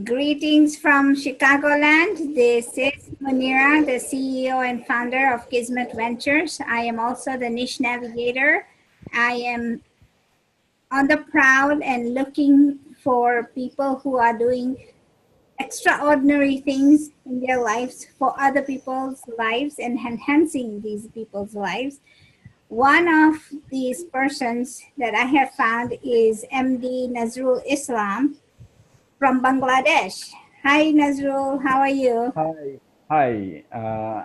Greetings from Chicagoland. This is Munira, the CEO and founder of Kismet Ventures. I am also the niche navigator. I am on the prowl and looking for people who are doing extraordinary things in their lives for other people's lives and enhancing these people's lives. One of these persons that I have found is MD Nazrul Islam from Bangladesh. Hi, Nazrul. How are you? Hi, hi.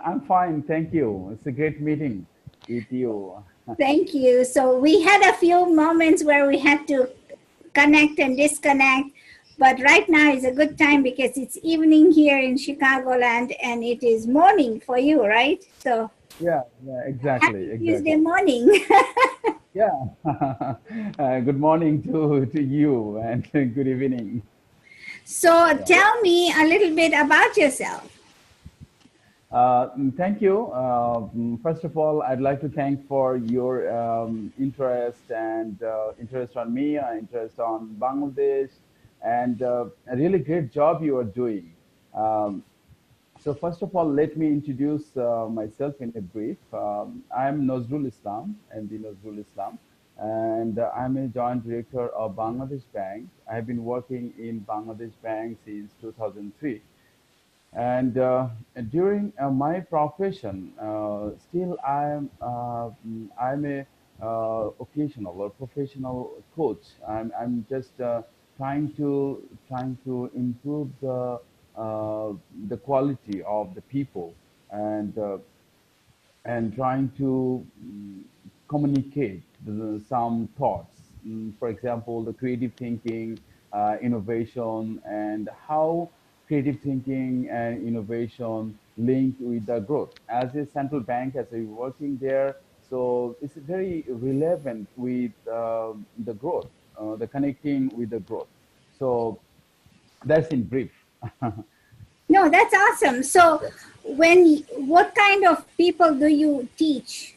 I'm fine, thank you. It's a great meeting with you. Thank you. So we had a few moments where we had to connect and disconnect, but right now is a good time because it's evening here in Chicagoland and it is morning for you, right? So Yeah, exactly, happy Tuesday exactly. morning. Yeah. Good morning to you and good evening. So Yeah. tell me a little bit about yourself. Thank you. First of all, I'd like to thank for your interest and interest on me, interest on Bangladesh, and a really great job you are doing. Um, So first of all, let me introduce myself in a brief. I'm Nazrul Islam, MD Nazrul Islam, and I'm a joint director of Bangladesh Bank. I've been working in Bangladesh Bank since 2003. And during my profession, still I'm a occasional or professional coach. I'm just trying to improve the quality of the people and trying to communicate some thoughts. For example, the creative thinking, innovation, and how creative thinking and innovation link with the growth. As a central bank, as a working there, so it's very relevant with the growth, the connecting with the growth. So that's in brief. No, that's awesome. So what kind of people do you teach?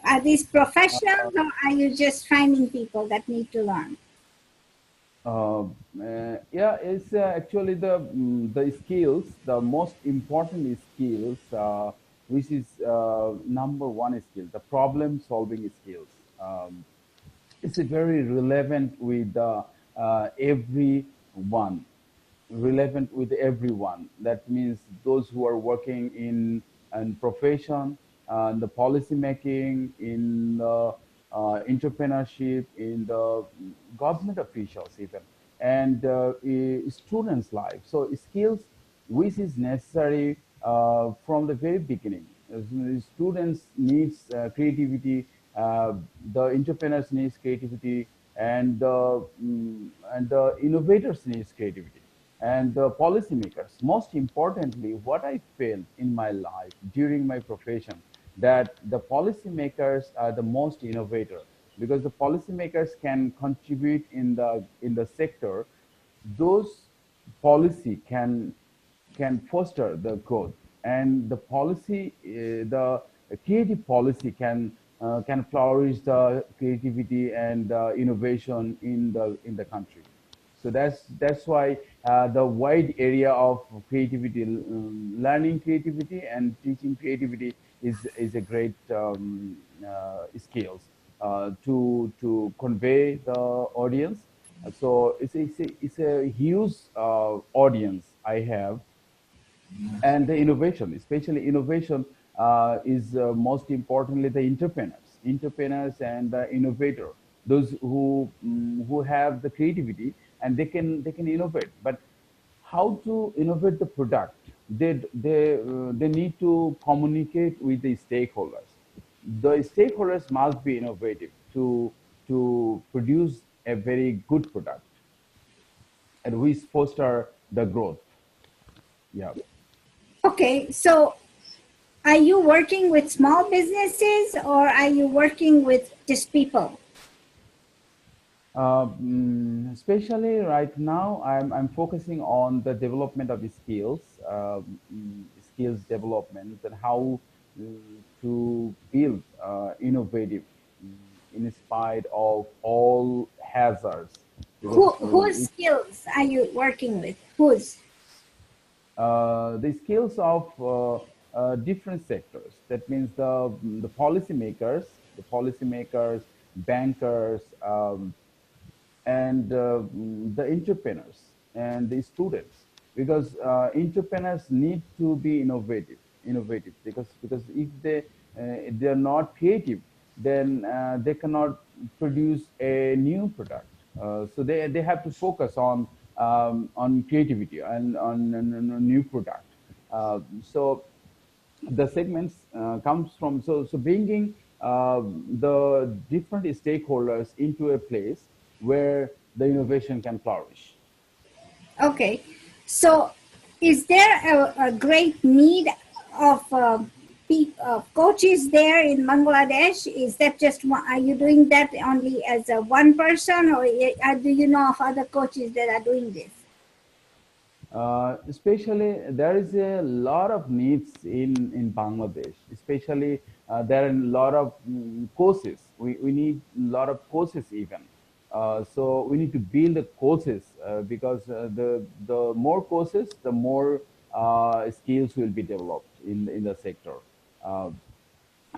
Are these professionals or are you just finding people that need to learn? Yeah, it's actually the skills, the most important skills, which is number one skill, the problem solving skills. It's a very relevant with everyone, relevant with everyone. That means those who are working in profession, in the policy making, in the entrepreneurship, in the government officials even, and students' life. So skills which is necessary from the very beginning. Students needs creativity, the entrepreneurs needs creativity, and the innovators needs creativity, and the policymakers. Most importantly, what I felt in my life during my profession, that the policymakers are the most innovator, because the policymakers can contribute in the sector. Those policy can foster the growth, and the policy, the creative policy can flourish the creativity and innovation in the country. So that's why the wide area of creativity, learning creativity and teaching creativity is a great skills to convey the audience. So it's a huge audience I have, and the innovation, especially innovation, is most importantly the entrepreneurs and the innovator, those who have the creativity, and they can innovate. But how to innovate the product? They need to communicate with the stakeholders. The stakeholders must be innovative to produce a very good product, and we foster the growth. Yeah. Okay, so are you working with small businesses or are you working with just people? Especially right now, I'm focusing on the development of the skills, skills development, and how to build innovative, in spite of all hazards, because Whose skills are you working with? Whose? The skills of different sectors. That means the policymakers, bankers, and the entrepreneurs and the students, because entrepreneurs need to be innovative, because if they are not creative, then they cannot produce a new product. So they have to focus on creativity and on a new product. So the segments comes from, so bringing the different stakeholders into a place where the innovation can flourish. Okay. So, is there a great need of coaches there in Bangladesh? Is that just one, are you doing that only as a one person, or do you know of other coaches that are doing this? Especially, there is a lot of needs in Bangladesh. Especially, there are a lot of courses. We need a lot of courses even. So we need to build the courses because the more courses, the more skills will be developed in the sector. Uh,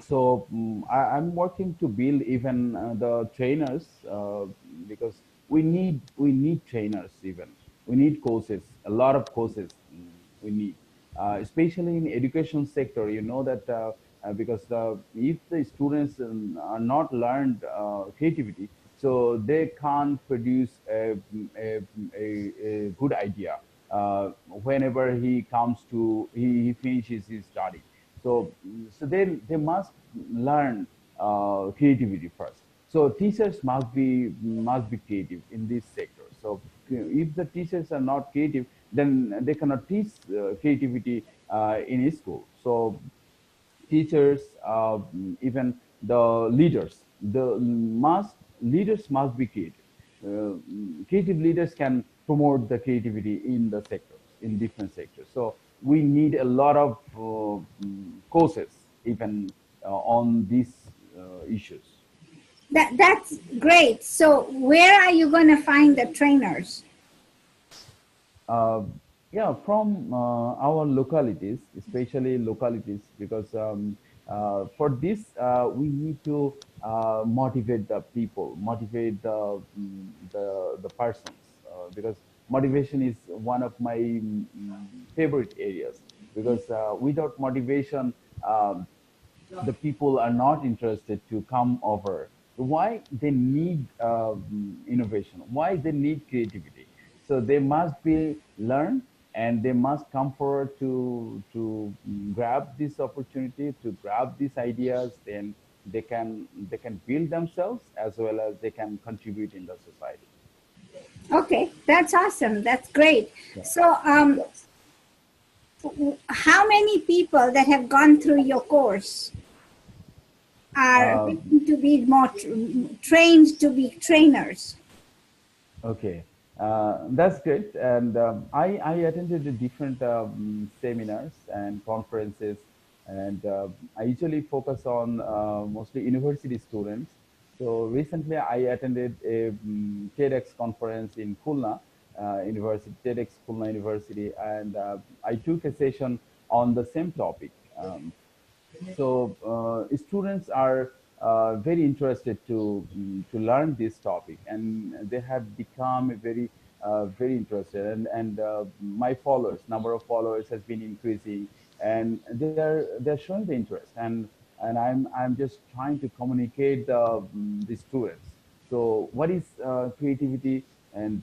so I'm working to build even the trainers, because we need trainers even. We need courses, a lot of courses. We need, especially in education sector. You know that because if the students are not learned creativity, so they can't produce a good idea whenever he finishes his study. So they must learn creativity first. So teachers must be creative in this sector. So if the teachers are not creative, then they cannot teach creativity in school. So teachers, even the leaders must be creative. Creative leaders can promote the creativity in the sectors, in different sectors. So we need a lot of courses, even on these issues. That's great. So, where are you going to find the trainers? Uh, yeah, from our localities, especially localities, because for this we need to motivate the people, motivate the persons, because motivation is one of my favorite areas. Because without motivation, um, the people are not interested to come over. Why they need innovation? Why they need creativity? So they must be learned, and they must come forward to grab this opportunity, to grab these ideas. Then they can build themselves as well as they can contribute in the society. Okay, that's awesome. That's great. Yeah. So, how many people that have gone through your course are Um, willing to be more trained to be trainers? Okay, that's great. And I attended the different seminars and conferences, and I usually focus on mostly university students. So recently, I attended a TEDx conference in Khulna University, TEDx Khulna University, and I took a session on the same topic. So students are very interested to learn this topic, and they have become very interested. And my followers, number of followers has been increasing, and they're showing the interest. And I'm just trying to communicate the students. So what is creativity, and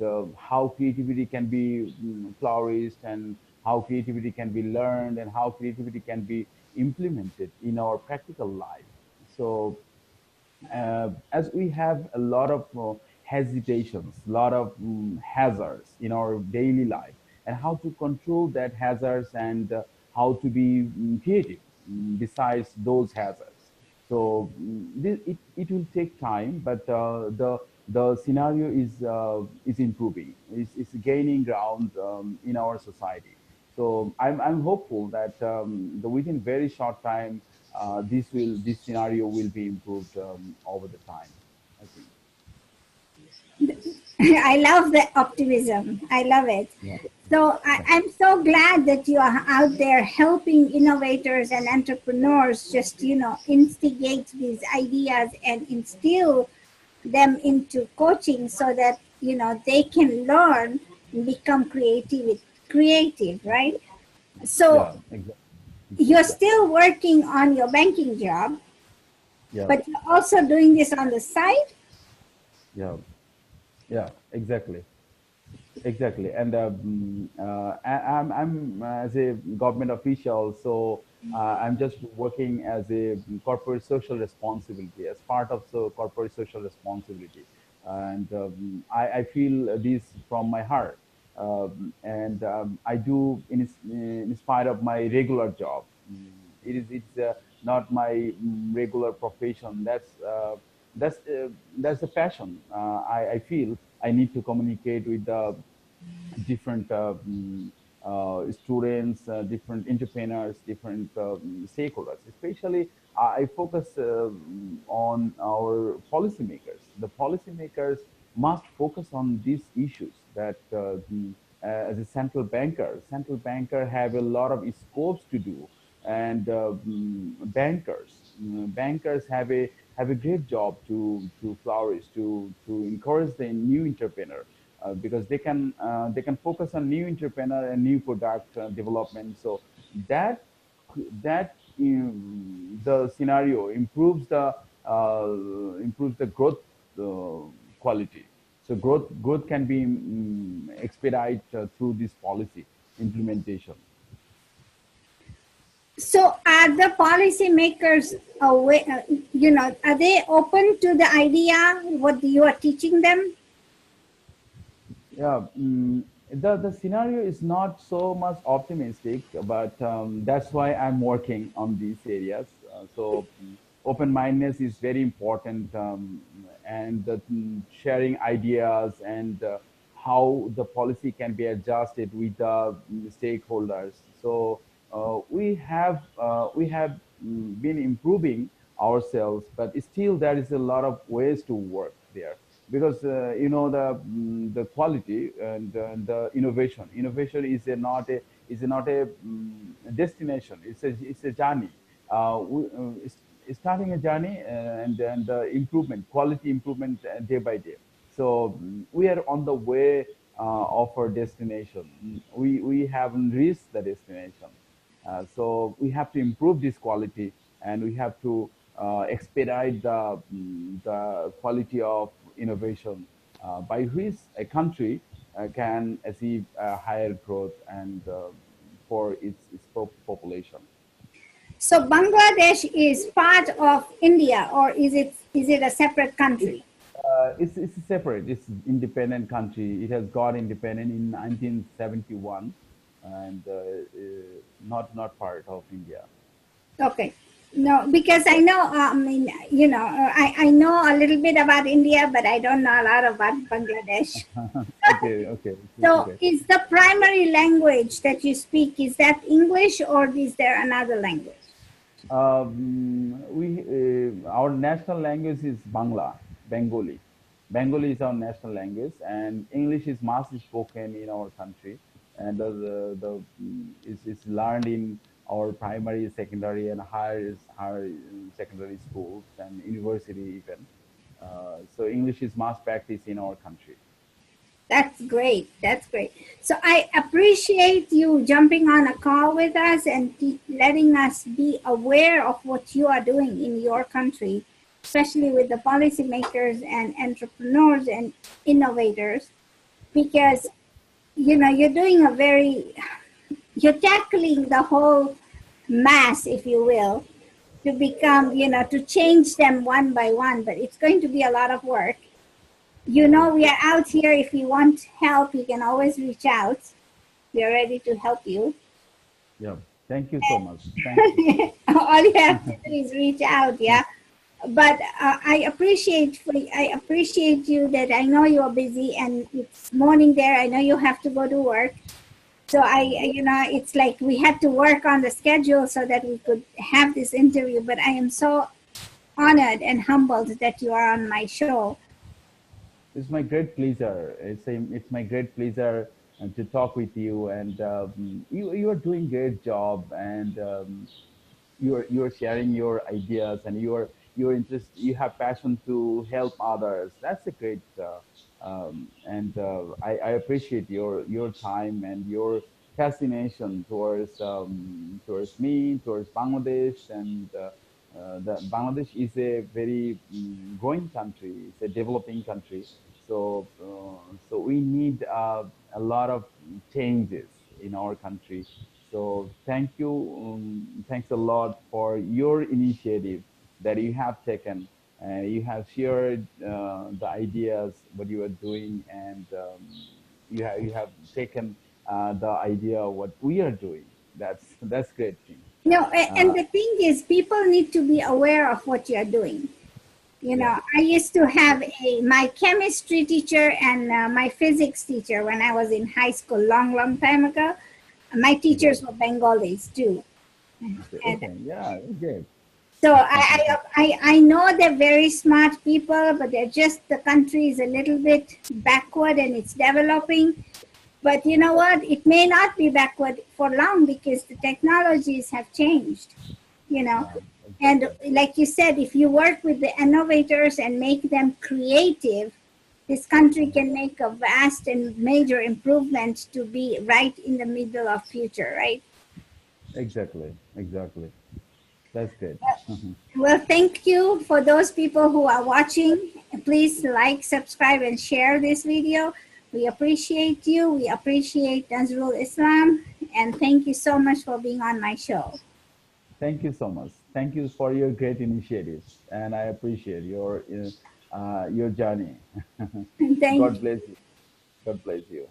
how creativity can be flourished, and how creativity can be learned, and how creativity can be implemented in our practical life. So as we have a lot of hesitations, a lot of hazards in our daily life, and how to control that hazards, and how to be creative besides those hazards. So it will take time, but the scenario is improving, is gaining ground in our society. So I'm hopeful that within very short time, this scenario will be improved over the time, I think. I love the optimism. I love it. Yeah. So Yeah. I'm so glad that you are out there helping innovators and entrepreneurs just, instigate these ideas and instill them into coaching so that, they can learn and become creative, right? So Yeah. Exactly. you're still working on your banking job, Yeah. but you're also doing this on the side. Yeah. Yeah. Exactly. Exactly, and I'm as a government official, so I'm just working as a corporate social responsibility, as part of corporate social responsibility, and I feel this from my heart, and I do in spite of my regular job. It's not my regular profession. That's the passion. I feel I need to communicate with the different students, different entrepreneurs, different stakeholders. Especially, I focus on our policymakers. The policymakers must focus on these issues that as a central banker have a lot of scopes to do, and bankers have a great job to flourish, to encourage the new entrepreneur, because they can focus on new entrepreneur and new product development. So that the scenario improves the growth quality. So growth can be expedited through this policy implementation. So are the policymakers aware, are they open to the idea what you are teaching them? Yeah, the scenario is not so much optimistic, but that's why I'm working on these areas. Open-mindedness is very important, and sharing ideas and how the policy can be adjusted with the stakeholders. So we have been improving ourselves, but still there is a lot of ways to work there, because the quality and the innovation is not a destination. It's a journey. It's starting a journey, and improvement, quality improvement, day by day. So we are on the way of our destination. We haven't reached the destination. So we have to improve this quality, and we have to expedite the quality of innovation, by which a country can achieve higher growth and for its population. So Bangladesh is part of India, or is it a separate country? It's separate. It's independent country. It has got independent in 1971, and not part of India. Okay. No, because I know, I know a little bit about India, but I don't know a lot about Bangladesh. Okay, okay, it's So okay. is the primary language that you speak, is that English or is there another language? We Our national language is Bengali. Bengali is our national language, and English is mass spoken in our country, and is learned in our primary, secondary, and higher secondary schools and university even. So English is mass practice in our country. That's great. That's great. So I appreciate you jumping on a call with us and letting us be aware of what you are doing in your country, especially with the policymakers and entrepreneurs and innovators, because you're tackling the whole mass, if you will, to become, to change them one by one, but it's going to be a lot of work. Yeah, We are out here. If you want help, you can always reach out. We are ready to help you. yeah. Thank you so much. Thank you. All you have to do is reach out, yeah. But I appreciate you that I know you are busy and it's morning there. I know you have to go to work. So it's like we had to work on the schedule so that we could have this interview. But I am so honored and humbled that you are on my show. It's my great pleasure. It's my great pleasure to talk with you, and you are doing great job, and you're sharing your ideas, and you're interest, you have passion to help others. That's a great and I appreciate your time and your fascination towards me, towards Bangladesh, and the Bangladesh is a very growing country. It's a developing country, so so we need a lot of changes in our country. So thank you, thanks a lot for your initiative that you have taken. You have shared the ideas what you are doing, and you have taken the idea of what we are doing. That's great thing. No, and Uh, the thing is, people need to be aware of what you're doing. You yeah, know, I used to yeah, have my chemistry teacher and my physics teacher when I was in high school, long, long time ago. My okay, teachers were Bengalis too. okay, And okay, yeah, good. so I know they're very smart people, but they're just, the country is a little bit backward and it's developing. But you know what? It may not be backward for long because the technologies have changed, you know. Yeah, And exactly, like you said, if you work with the innovators and make them creative, this country mhm, can make a vast and major improvement to be right in the middle of future, right? exactly, exactly. That's good. Well, thank you for those people who are watching. Please like, subscribe, and share this video. We appreciate you. We appreciate Nazrul Islam. And thank you so much for being on my show. Thank you so much. Thank you for your great initiatives, and I appreciate your journey. And thank God you. bless you. God bless you.